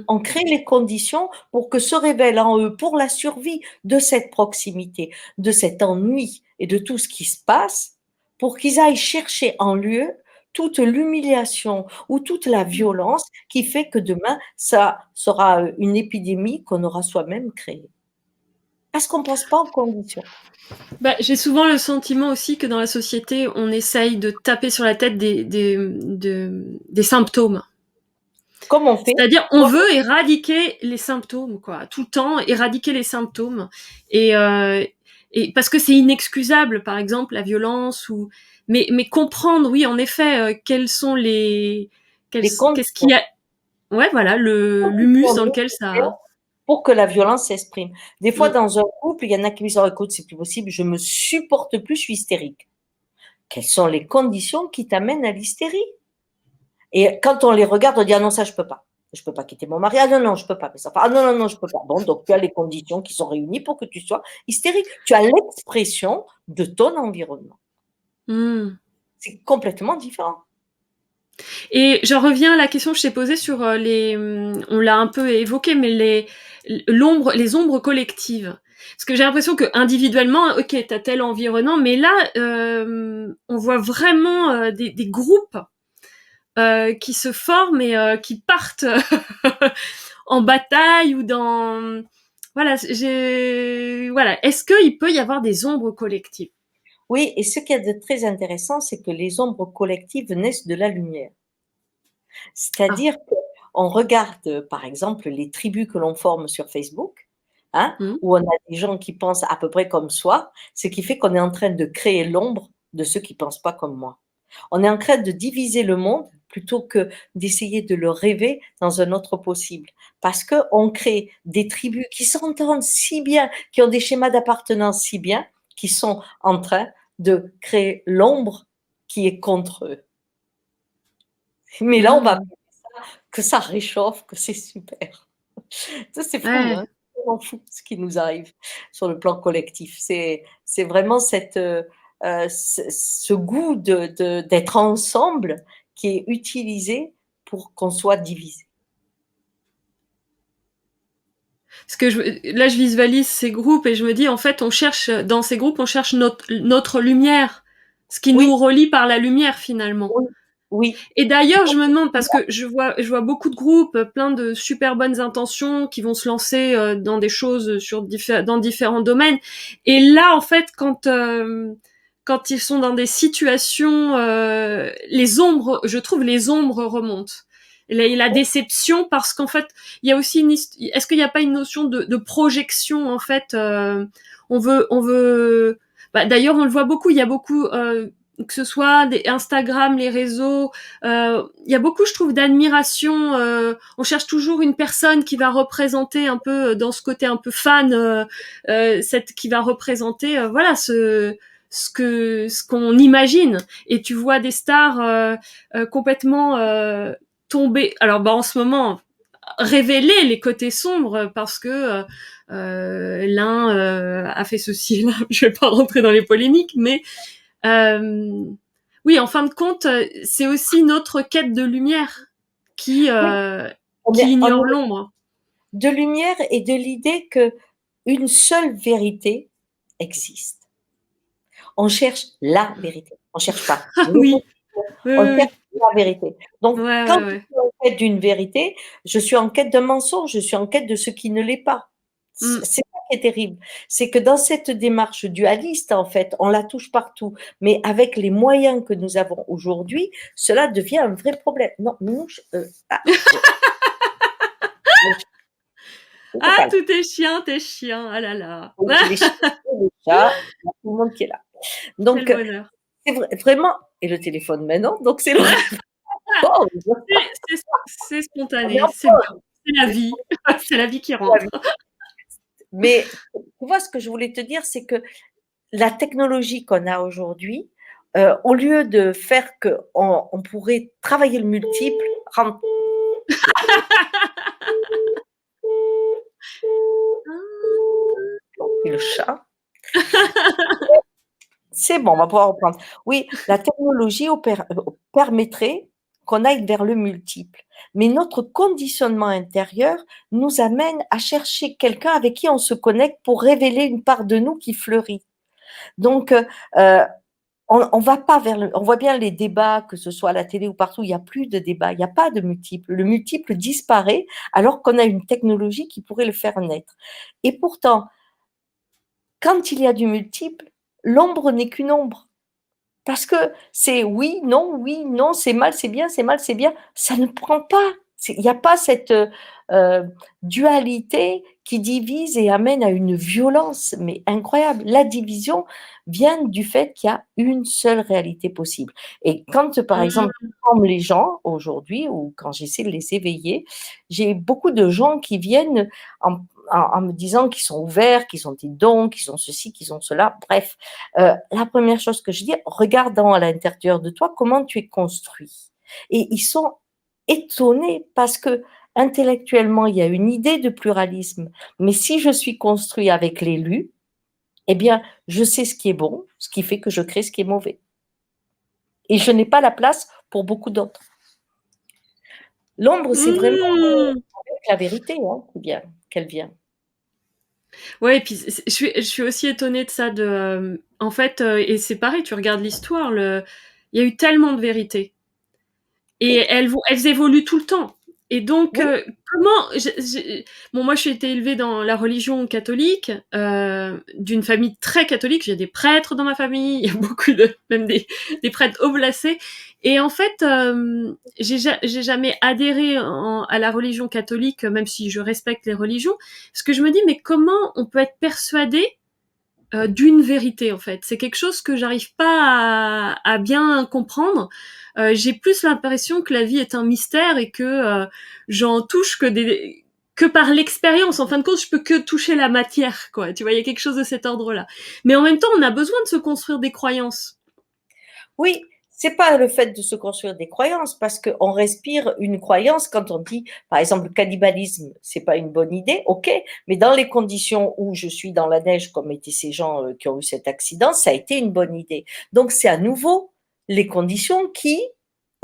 On crée les conditions pour que se révèle en eux, pour la survie de cette proximité, de cet ennui et de tout ce qui se passe, pour qu'ils aillent chercher en lieu toute l'humiliation ou toute la violence qui fait que demain, ça sera une épidémie qu'on aura soi-même créée. Parce qu'on ne pense pas aux conditions.
J'ai souvent le sentiment aussi que dans la société, on essaye de taper sur la tête des symptômes.
Comme on fait.
C'est-à-dire, on veut éradiquer les symptômes, quoi, tout le temps, éradiquer les symptômes. Et parce que c'est inexcusable, par exemple, la violence mais comprendre, oui, en effet, quels sont qu'est-ce qu'il y a, ouais, voilà, l'humus dans lequel ça.
Pour que la violence s'exprime. Des fois, dans un couple, il y en a qui me disent, oh, écoute, c'est plus possible, je me supporte plus, je suis hystérique. Quelles sont les conditions qui t'amènent à l'hystérie? Et quand on les regarde, on dit, ah non, ça, je peux pas. Je peux pas quitter mon mari. Ah non, non, je peux pas. Ah non, non, non, je peux pas. Bon, donc tu as les conditions qui sont réunies pour que tu sois hystérique. Tu as l'expression de ton environnement. C'est complètement différent.
Et j'en reviens à la question que je t'ai posée sur on l'a un peu évoqué, mais les ombres collectives. Parce que j'ai l'impression que individuellement, ok, t'as tel environnement, mais là, on voit vraiment des groupes qui se forment et qui partent en bataille ou dans. Voilà, Est-ce qu'il peut y avoir des ombres collectives?
Oui, et ce qui est de très intéressant, c'est que les ombres collectives naissent de la lumière. C'est-à-dire qu'on regarde, par exemple, les tribus que l'on forme sur Facebook, où on a des gens qui pensent à peu près comme soi, ce qui fait qu'on est en train de créer l'ombre de ceux qui ne pensent pas comme moi. On est en train de diviser le monde plutôt que d'essayer de le rêver dans un autre possible. Parce qu'on crée des tribus qui s'entendent si bien, qui ont des schémas d'appartenance si bien, qui sont en train de créer l'ombre qui est contre eux. Mais là, on va que ça réchauffe, que c'est super. Ça, c'est fou, hein, c'est vraiment fou ce qui nous arrive sur le plan collectif. C'est vraiment ce goût d'être ensemble qui est utilisé pour qu'on soit divisé.
Parce que là, je visualise ces groupes et je me dis, en fait, dans ces groupes, on cherche notre lumière, ce qui nous relie par la lumière finalement.
Oui.
Et d'ailleurs, je me demande, parce que je vois beaucoup de groupes, plein de super bonnes intentions qui vont se lancer dans des choses dans différents domaines. Et là, en fait, quand ils sont dans des situations, je trouve les ombres remontent. La déception, parce qu'en fait, il y a aussi est-ce qu'il n'y a pas une notion de projection, en fait, on veut, d'ailleurs, on le voit beaucoup, il y a beaucoup, que ce soit des Instagram, les réseaux, il y a beaucoup, je trouve, d'admiration. On cherche toujours une personne qui va représenter un peu, dans ce côté un peu fan, qui va représenter, voilà, ce qu'on imagine. Et tu vois des stars complètement tomber. Alors, en ce moment, révéler les côtés sombres parce que l'un a fait ceci, là. Je vais pas rentrer dans les polémiques, mais oui, en fin de compte, c'est aussi notre quête de lumière qui ignore l'ombre.
De lumière et de l'idée qu'une seule vérité existe. On cherche la vérité. On ne cherche pas.
Oui.
On cherche la vérité. Donc,
Ouais,
quand
ouais,
je
ouais.
suis en quête d'une vérité, je suis en quête d'un mensonge, je suis en quête de ce qui ne l'est pas.
Mmh.
C'est ça qui est terrible. C'est que dans cette démarche dualiste, en fait, on la touche partout. Mais avec les moyens que nous avons aujourd'hui, cela devient un vrai problème. Non, Minouche, je te
Ah,
calme.
tous tes chiens, ah là là.
Oui, j'ai les chiens, les chats, il y a tout le monde qui est là.
Quel
Donc,
bonheur.
c'est vraiment, et le téléphone maintenant, donc c'est le rapport.
C'est
On est
spontané,
en
c'est bien,
pause.
c'est la
C'est
vie, c'est la vie qui
la
rentre.
vie. Mais tu vois, ce que je voulais te dire, c'est que la technologie qu'on a aujourd'hui, au lieu de faire qu'on pourrait travailler le multiple, et le chat, c'est bon, on va pouvoir reprendre. Oui, la technologie permettrait qu'on aille vers le multiple. Mais notre conditionnement intérieur nous amène à chercher quelqu'un avec qui on se connecte pour révéler une part de nous qui fleurit. Donc, on va pas vers on voit bien les débats, que ce soit à la télé ou partout, il y a plus de débat, il y a pas de multiple. Le multiple disparaît alors qu'on a une technologie qui pourrait le faire naître. Et pourtant, quand il y a du multiple, l'ombre n'est qu'une ombre. Parce que c'est oui, non, c'est mal, c'est bien, c'est mal, c'est bien. Ça ne prend pas. Il n'y a pas cette dualité qui divise et amène à une violence, mais incroyable. La division vient du fait qu'il y a une seule réalité possible. Et quand, par exemple,
Mmh.
je forme les gens aujourd'hui, ou quand j'essaie de les éveiller, j'ai beaucoup de gens qui viennent en me disant qu'ils sont ouverts, qu'ils ont des dons, qu'ils ont ceci, qu'ils ont cela, bref. La première chose que je dis, regardant à l'intérieur de toi comment tu es construit. Et ils sont étonnés parce que intellectuellement, il y a une idée de pluralisme. Mais si je suis construit avec l'élu, eh bien, je sais ce qui est bon, ce qui fait que je crée ce qui est mauvais. Et je n'ai pas la place pour beaucoup d'autres. L'ombre, c'est vraiment
Mmh.
la vérité qu'elle vient.
Ouais, et puis je suis aussi étonnée de ça, en fait, et c'est pareil, tu regardes l'histoire, il y a eu tellement de vérités. Et
Oui,
elles évoluent tout le temps. Et donc,
oui,
comment bon, moi, j'ai été élevée dans la religion catholique, d'une famille très catholique. J'ai des prêtres dans ma famille. Il y a beaucoup même des prêtres oblacés. Et en fait, j'ai jamais adhéré à la religion catholique, même si je respecte les religions. Parce que je me dis, mais comment on peut être persuadé d'une vérité, en fait? C'est quelque chose que j'arrive pas à bien comprendre. J'ai plus l'impression que la vie est un mystère et que j'en touche que par l'expérience. En fin de compte, je peux que toucher la matière, quoi. Tu vois, il y a quelque chose de cet ordre-là. Mais en même temps, on a besoin de se construire des croyances.
oui, c'est pas le fait de se construire des croyances, parce qu'on respire une croyance quand on dit, par exemple, le cannibalisme, c'est pas une bonne idée, ok, mais dans les conditions où je suis dans la neige, comme étaient ces gens qui ont eu cet accident, ça a été une bonne idée. Donc c'est à nouveau les conditions qui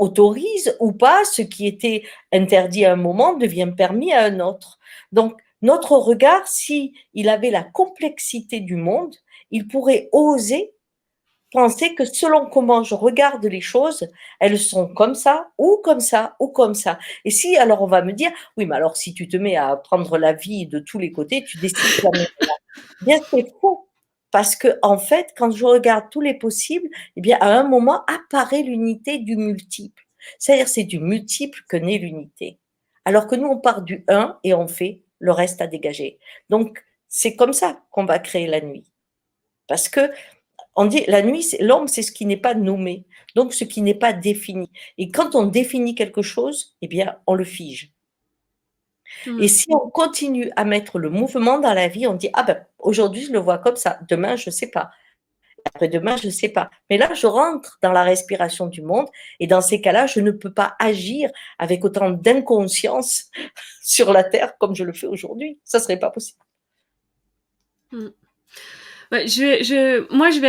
autorisent ou pas ce qui était interdit à un moment devient permis à un autre. Donc notre regard, si il avait la complexité du monde, il pourrait oser penser que selon comment je regarde les choses, elles sont comme ça, ou comme ça, ou comme ça. Et si, alors on va me dire, oui, mais alors si tu te mets à prendre la vie de tous les côtés, tu décides jamais. Bien, c'est faux. Parce que, en fait, quand je regarde tous les possibles, eh bien, à un moment apparaît l'unité du multiple. C'est-à-dire, c'est du multiple que naît l'unité. Alors que nous, on part du un et on fait le reste à dégager. Donc, c'est comme ça qu'on va créer la nuit. Parce que on dit la nuit, l'ombre, c'est ce qui n'est pas nommé, donc ce qui n'est pas défini. Et quand on définit quelque chose, eh bien, on le fige. Et
Mm.
si on continue à mettre le mouvement dans la vie, on dit, ah ben, aujourd'hui, je le vois comme ça, demain, je ne sais pas. Après-demain, je ne sais pas. Mais là, je rentre dans la respiration du monde, et dans ces cas-là, je ne peux pas agir avec autant d'inconscience sur la Terre comme je le fais aujourd'hui. Ça ne serait pas possible.
Mm. Ouais, moi, je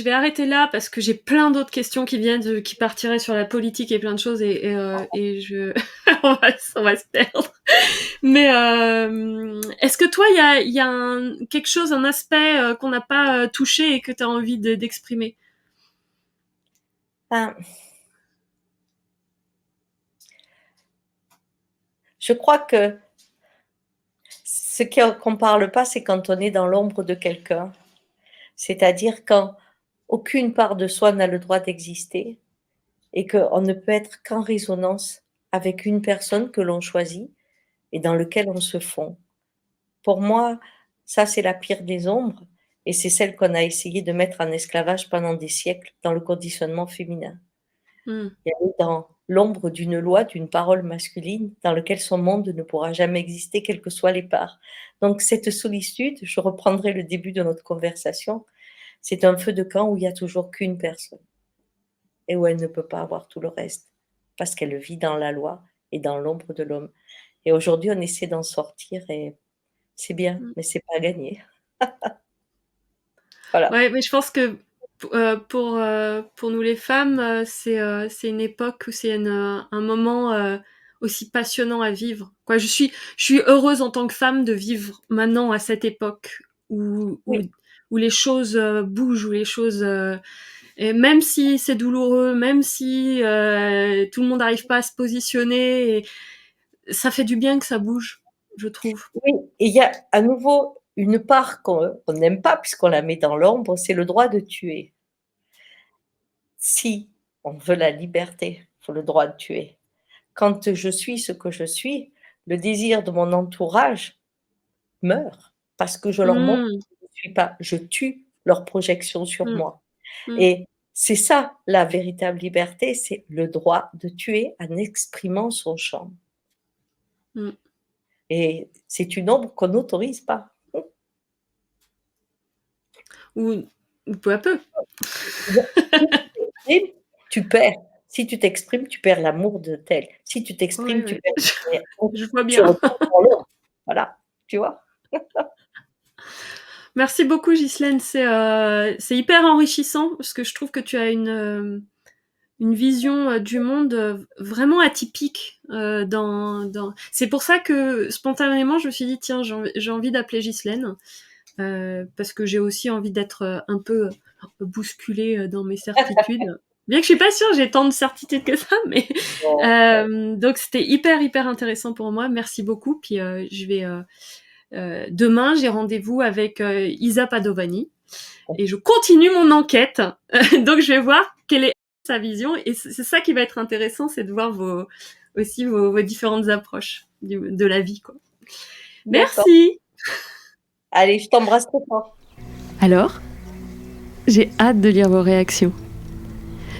vais arrêter là parce que j'ai plein d'autres questions qui qui partiraient sur la politique et plein de choses et on va se perdre. Mais est-ce que toi, il y a quelque chose, un aspect qu'on n'a pas touché et que tu as envie d'exprimer?
Enfin, Je crois que ce qu'on ne parle pas, c'est quand on est dans l'ombre de quelqu'un. C'est-à-dire quand aucune part de soi n'a le droit d'exister et qu'on ne peut être qu'en résonance avec une personne que l'on choisit et dans lequel on se fond. Pour moi, ça, c'est la pire des ombres et c'est celle qu'on a essayé de mettre en esclavage pendant des siècles dans le conditionnement féminin.
Mmh.
Et elle est dans l'ombre d'une loi, d'une parole masculine dans lequel son monde ne pourra jamais exister, quelles que soient les parts. Donc cette solitude, je reprendrai le début de notre conversation, c'est un feu de camp où il n'y a toujours qu'une personne et où elle ne peut pas avoir tout le reste parce qu'elle vit dans la loi et dans l'ombre de l'homme. Et aujourd'hui, on essaie d'en sortir et c'est bien,
Mmh.
mais c'est pas gagné. Voilà.
Ouais, mais je pense que pour nous les femmes, c'est une époque où c'est un moment aussi passionnant à vivre. Quoi, je suis heureuse en tant que femme de vivre maintenant à cette époque où, où,
Oui,
où les choses bougent, où les choses... et même si c'est douloureux, même si tout le monde n'arrive pas à se positionner, ça fait du bien que ça bouge, je trouve.
oui, et il y a à nouveau une part qu'on n'aime pas puisqu'on la met dans l'ombre, c'est le droit de tuer. Si on veut la liberté, il faut le droit de tuer. Quand je suis ce que je suis, le désir de mon entourage meurt parce que je leur montre
Mmh,
que je ne suis pas. Je tue leur projection sur
mmh,
moi.
mmh,
Et c'est ça la véritable liberté, c'est le droit de tuer en exprimant son champ.
mmh.
Et c'est une ombre qu'on n'autorise pas.
Ou, ou peu à peu.
Et tu perds. Si tu t'exprimes, tu perds l'amour de tel. Si tu
Ouais,
t'exprimes, tu
ouais.
perds
Je vois
tu
bien.
retournes dans l'ombre. Voilà, tu vois?
Merci beaucoup, Ghislaine. C'est hyper enrichissant parce que je trouve que tu as une vision du monde vraiment atypique. C'est pour ça que spontanément, je me suis dit, tiens, j'ai envie d'appeler Ghislaine parce que j'ai aussi envie d'être un peu bousculée dans mes certitudes. Bien que je suis pas sûre, j'ai tant de certitudes que ça, mais
Bon,
donc c'était hyper hyper intéressant pour moi. Merci beaucoup. Puis je vais demain, j'ai rendez-vous avec Isa Padovani et je continue mon enquête. Donc, je vais voir quelle est sa vision et c'est ça qui va être intéressant, c'est de voir vos différentes approches de la vie, quoi.
d'accord.
Merci.
Allez, je t'embrasse très fort.
Alors, j'ai hâte de lire vos réactions.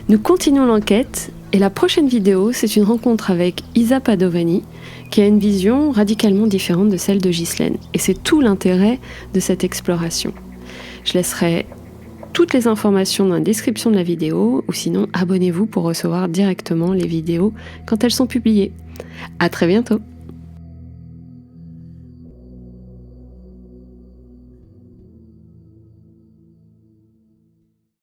Nous continuons l'enquête et la prochaine vidéo, c'est une rencontre avec Isa Padovani qui a une vision radicalement différente de celle de Ghislaine. Et c'est tout l'intérêt de cette exploration. Je laisserai toutes les informations dans la description de la vidéo ou sinon abonnez-vous pour recevoir directement les vidéos quand elles sont publiées. À très bientôt.